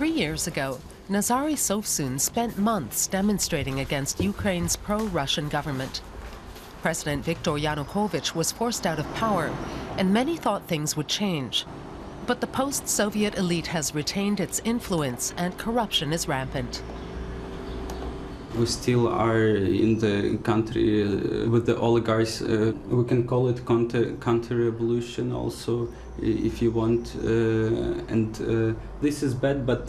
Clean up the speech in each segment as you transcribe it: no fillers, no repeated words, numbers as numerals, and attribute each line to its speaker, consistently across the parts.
Speaker 1: 3 years ago, Nazary Sovsun spent months demonstrating against Ukraine's pro-Russian government. President Viktor Yanukovych was forced out of power, and many thought things would change. But the post-Soviet elite has retained its influence, and corruption is rampant.
Speaker 2: We still are in the country with the oligarchs. We can call it counter-revolution also, if you want. This is bad, but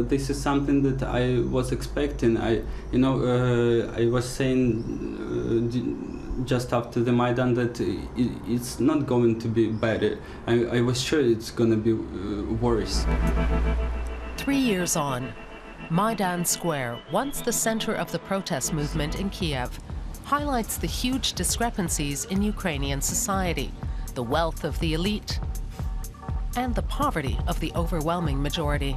Speaker 2: this is something that I was expecting. I was saying just after the Maidan that it's not going to be better. I was sure it's going to be worse.
Speaker 1: 3 years on, Maidan Square, once the center of the protest movement in Kiev, highlights the huge discrepancies in Ukrainian society, the wealth of the elite, and the poverty of the overwhelming majority.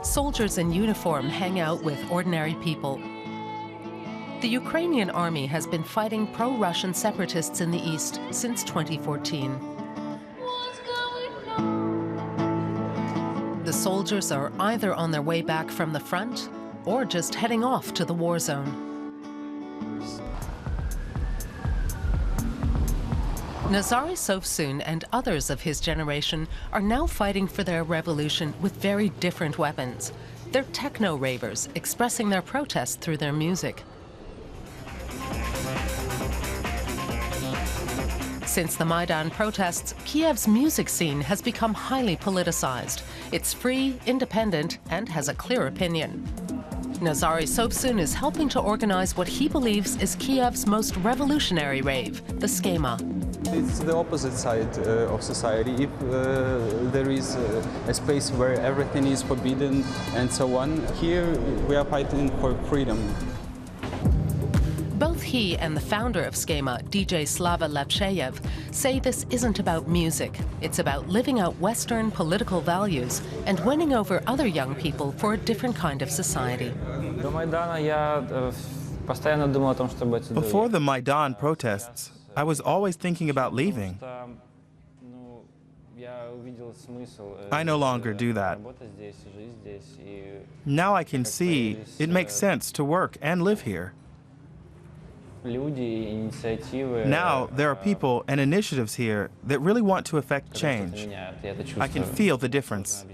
Speaker 1: Soldiers in uniform hang out with ordinary people. The Ukrainian army has been fighting pro-Russian separatists in the east since 2014. The soldiers are either on their way back from the front or just heading off to the war zone. Nazary Sovsun and others of his generation are now fighting for their revolution with very different weapons. They're techno ravers, expressing their protest through their music. Since the Maidan protests, Kiev's music scene has become highly politicized. It's free, independent, and has a clear opinion. Nazary Sovsun is helping to organize what he believes is Kiev's most revolutionary rave, the Schema.
Speaker 3: It's the opposite side of society. If there is a space where everything is forbidden and so on, here we are fighting for freedom.
Speaker 1: Both he and the founder of Schema, DJ Slava Lavsheyev, say this isn't about music. It's about living out Western political values and winning over other young people for a different kind of society.
Speaker 4: Before the Maidan protests, I was always thinking about leaving. I no longer do that. Now I can see it makes sense to work and live here. Now there are people and initiatives here that really want to affect change. I can feel the difference.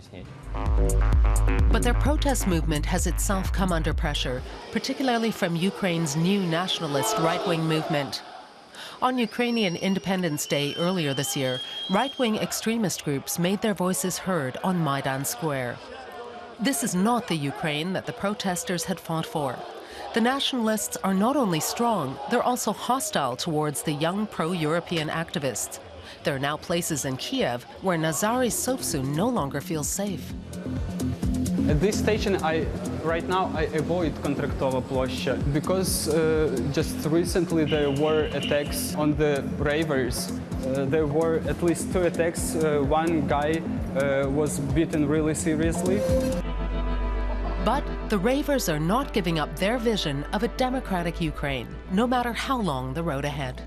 Speaker 1: But their protest movement has itself come under pressure, particularly from Ukraine's new nationalist right-wing movement. On Ukrainian Independence Day earlier this year, right-wing extremist groups made their voices heard on Maidan Square. This is not the Ukraine that the protesters had fought for. The nationalists are not only strong, they're also hostile towards the young pro-European activists. There are now places in Kiev where Nazary Sovsun no longer feels safe.
Speaker 3: At this station, right now I avoid Kontraktova Ploshcha because just recently there were attacks on the ravers. There were at least 2 attacks. One guy was beaten really seriously.
Speaker 1: But the ravers are not giving up their vision of a democratic Ukraine, no matter how long the road ahead.